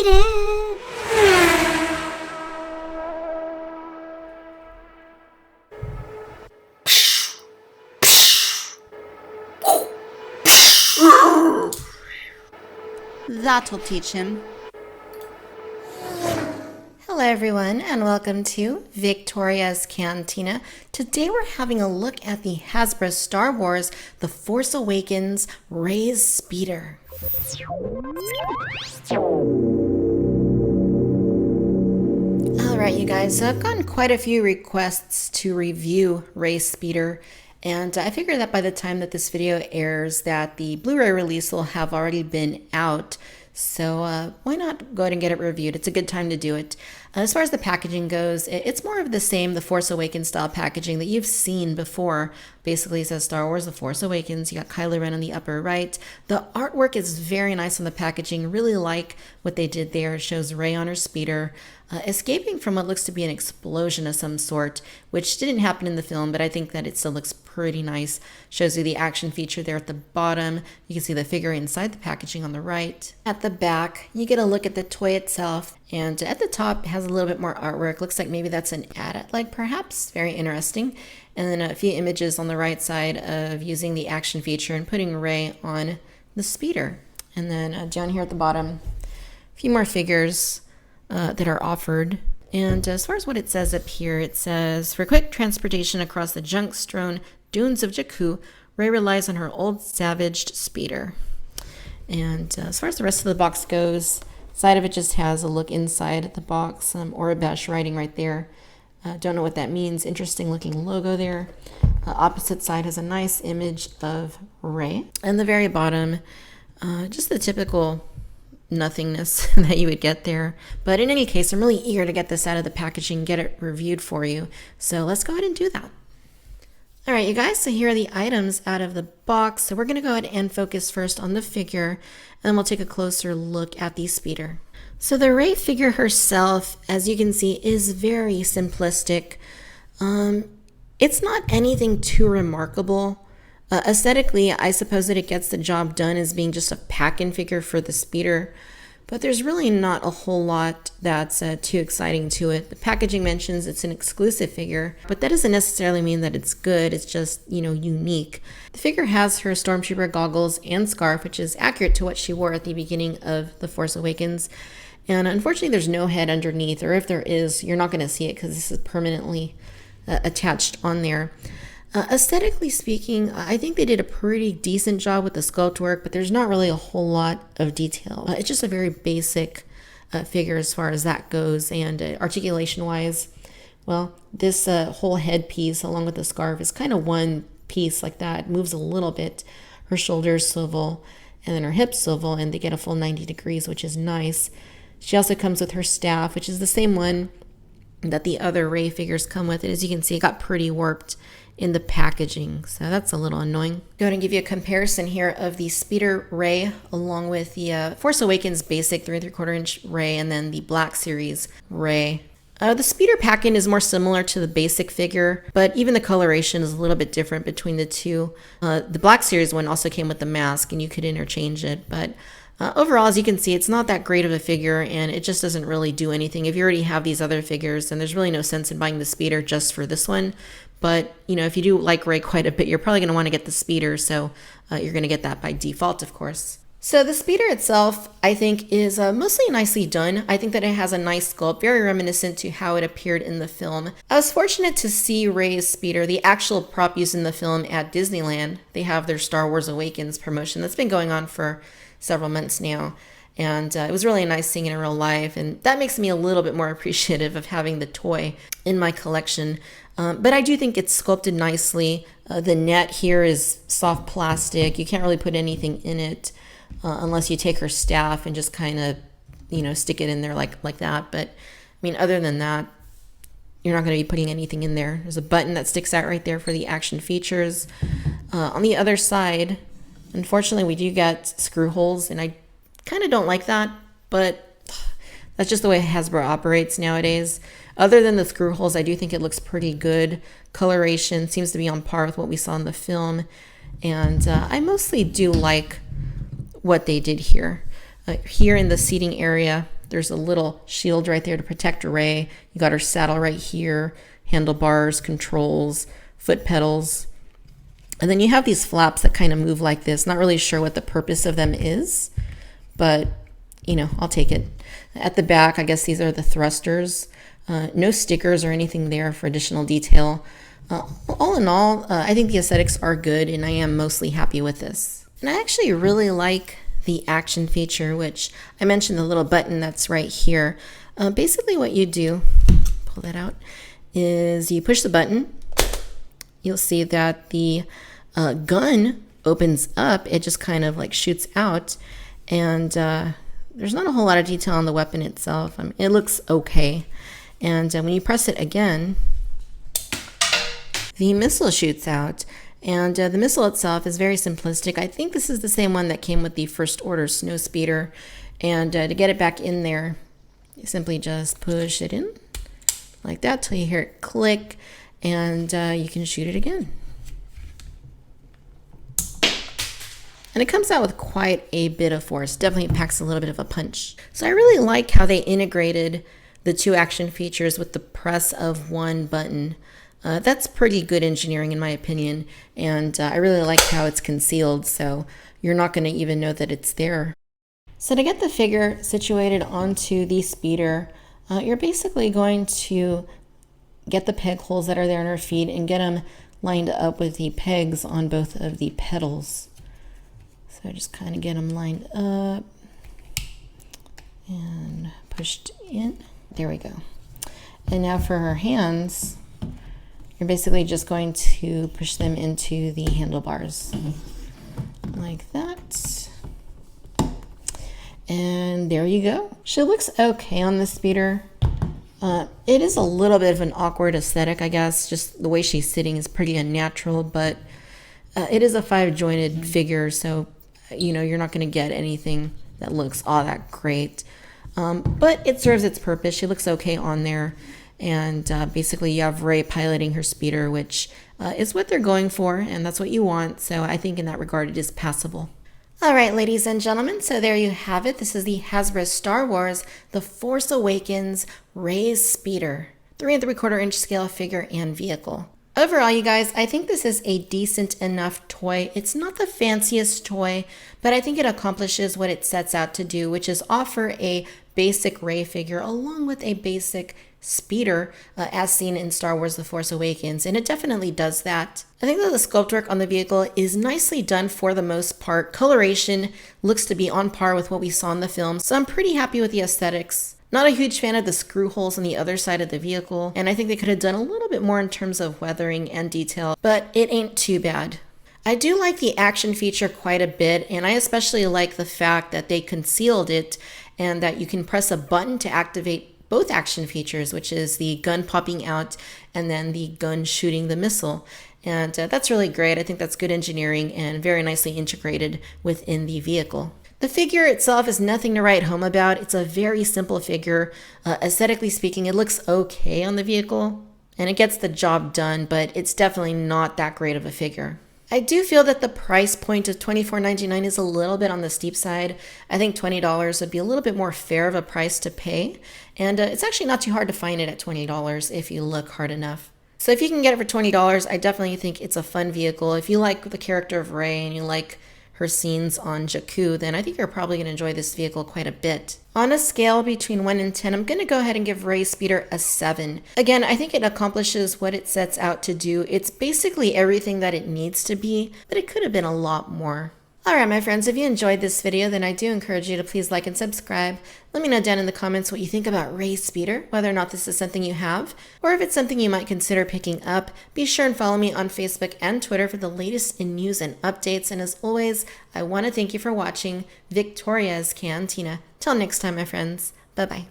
it! That'll teach him. Hello everyone, and welcome to Victoria's Cantina. Today we're having a look at the Hasbro Star Wars The Force Awakens Rey Speeder. Alright you guys, so I've gotten quite a few requests to review Rey Speeder, and I figure that by the time that this video airs that the Blu-ray release will have already been out. So why not go ahead and get it reviewed? It's a good time to do it. As far as the packaging goes, it's more of the same, the Force Awakens style packaging that you've seen before. Basically it says Star Wars, The Force Awakens. You got Kylo Ren on the upper right. The artwork is very nice on the packaging. Really like what they did there. It shows Rey on her speeder, escaping from what looks to be an explosion of some sort, which didn't happen in the film, but I think that it still looks pretty nice. Shows you the action feature there at the bottom. You can see the figure inside the packaging on the right. At the back, you get a look at the toy itself, and at the top it has a little bit more artwork. Looks like maybe that's an ad leg perhaps. Very interesting. And then a few images on the right side of using the action feature and putting Rey on the speeder. And then down here at the bottom, a few more figures that are offered. And as far as what it says up here, it says, for quick transportation across the junk-strewn dunes of Jakku, Rey relies on her old savaged speeder. And as far as the rest of the box goes, side of it just has a look inside the box, Orabesh writing right there. Don't know what that means. Interesting looking logo there. Opposite side has a nice image of Rey. And the very bottom, just the typical nothingness that you would get there. But in any case, I'm really eager to get this out of the packaging, get it reviewed for you. So let's go ahead and do that. All right, you guys, so here are the items out of the box. So we're going to go ahead and focus first on the figure, and then we'll take a closer look at the speeder. So the Rey figure herself, as you can see, is very simplistic. It's not anything too remarkable. Aesthetically, I suppose that it gets the job done as being just a pack-in figure for the speeder, but there's really not a whole lot that's too exciting to it. The packaging mentions it's an exclusive figure, but that doesn't necessarily mean that it's good. It's just, unique. The figure has her Stormtrooper goggles and scarf, which is accurate to what she wore at the beginning of The Force Awakens. And unfortunately, there's no head underneath, or if there is, you're not going to see it because this is permanently attached on there. Aesthetically speaking, I think they did a pretty decent job with the sculpt work, but there's not really a whole lot of detail. It's just a very basic figure as far as that goes. And articulation-wise, well, this whole headpiece along with the scarf is kind of one piece like that. It moves a little bit. Her shoulders swivel, and then her hips swivel, and they get a full 90 degrees, which is nice. She also comes with her staff, which is the same one that the other Rey figures come with. And as you can see, it got pretty warped in the packaging, so that's a little annoying. Go ahead and give you a comparison here of the Speeder Rey along with the Force Awakens basic 3 3/4 inch Rey, and then the Black Series Rey. The Speeder pack-in is more similar to the basic figure, but even the coloration is a little bit different between the two. The Black Series one also came with the mask, and you could interchange it, but overall, as you can see, it's not that great of a figure, and it just doesn't really do anything. If you already have these other figures, then there's really no sense in buying the Speeder just for this one. But, if you do like Rey quite a bit, you're probably going to want to get the Speeder, so you're going to get that by default, of course. So the Speeder itself, I think, is mostly nicely done. I think that it has a nice sculpt, very reminiscent to how it appeared in the film. I was fortunate to see Rey's Speeder, the actual prop used in the film, at Disneyland. They have their Star Wars Awakens promotion that's been going on for several months now. And it was really nice seeing it in real life, and that makes me a little bit more appreciative of having the toy in my collection. But I do think it's sculpted nicely. The net here is soft plastic. You can't really put anything in it unless you take her staff and just kind of, stick it in there like that. But, other than that, you're not going to be putting anything in there. There's a button that sticks out right there for the action features. On the other side, unfortunately, we do get screw holes, and I kind of don't like that, but that's just the way Hasbro operates nowadays. Other than the screw holes, I do think it looks pretty good. Coloration seems to be on par with what we saw in the film, and I mostly do like what they did here. Here in the seating area, There's a little shield right there to protect Rey. You got her saddle right here, handlebars, controls, foot pedals. And then you have these flaps that kind of move like this. Not really sure what the purpose of them is, but you know, I'll take it. At the back, I guess these are the thrusters. No stickers or anything there for additional detail. All in all, I think the aesthetics are good, and I am mostly happy with this. And I actually really like the action feature, which I mentioned the little button that's right here. Basically what you do, pull that out, is you push the button. You'll see that the gun opens up. It just kind of like shoots out, and there's not a whole lot of detail on the weapon itself. It looks okay. And when you press it again, the missile shoots out. And the missile itself is very simplistic. I think this is the same one that came with the First Order Snowspeeder. And to get it back in there, you simply just push it in like that till you hear it click, and you can shoot it again. And it comes out with quite a bit of force. Definitely packs a little bit of a punch. So I really like how they integrated the two action features with the press of one button. That's pretty good engineering in my opinion. And I really like how it's concealed, so you're not going to even know that it's there. So to get the figure situated onto the speeder, you're basically going to get the peg holes that are there in her feet and get them lined up with the pegs on both of the pedals. So just kind of get them lined up and pushed in. There we go. And now for her hands, you're basically just going to push them into the handlebars like that. And there you go. She looks okay on the speeder. It is a little bit of an awkward aesthetic, I guess. Just the way she's sitting is pretty unnatural, but it is a 5-jointed figure, so you know, you're not going to get anything that looks all that great. But it serves its purpose. She looks okay on there. And basically you have Rey piloting her speeder, which is what they're going for, and that's what you want. So I think in that regard it is passable. All right, ladies and gentlemen, so there you have it. This is the Hasbro Star Wars The Force Awakens Rey Speeder, 3 3/4 inch scale figure and vehicle. Overall, you guys, I think this is a decent enough toy. It's not the fanciest toy, but I think it accomplishes what it sets out to do, which is offer a basic Rey figure along with a basic speeder as seen in Star Wars The Force Awakens, and it definitely does that. I think that the sculpt work on the vehicle is nicely done for the most part. Coloration looks to be on par with what we saw in the film, so I'm pretty happy with the aesthetics. Not a huge fan of the screw holes on the other side of the vehicle, and I think they could have done a little bit more in terms of weathering and detail, but it ain't too bad. I do like the action feature quite a bit, and I especially like the fact that they concealed it and that you can press a button to activate both action features, which is the gun popping out and then the gun shooting the missile. And that's really great. I think that's good engineering and very nicely integrated within the vehicle. The figure itself is nothing to write home about. It's a very simple figure. Aesthetically speaking, it looks okay on the vehicle and it gets the job done, but it's definitely not that great of a figure. I do feel that the price point of $24.99 is a little bit on the steep side. I think $20 would be a little bit more fair of a price to pay. And it's actually not too hard to find it at $20 if you look hard enough. So if you can get it for $20, I definitely think it's a fun vehicle. If you like the character of Rey and you like her scenes on Jakku, then I think you're probably going to enjoy this vehicle quite a bit. On a scale between 1 and 10, I'm going to go ahead and give Rey Speeder a 7. Again, I think it accomplishes what it sets out to do. It's basically everything that it needs to be, but it could have been a lot more. Alright my friends, if you enjoyed this video, then I do encourage you to please like and subscribe. Let me know down in the comments what you think about Rey Speeder, whether or not this is something you have, or if it's something you might consider picking up. Be sure and follow me on Facebook and Twitter for the latest in news and updates. And as always, I want to thank you for watching Victoria's Cantina. Till next time my friends, bye bye.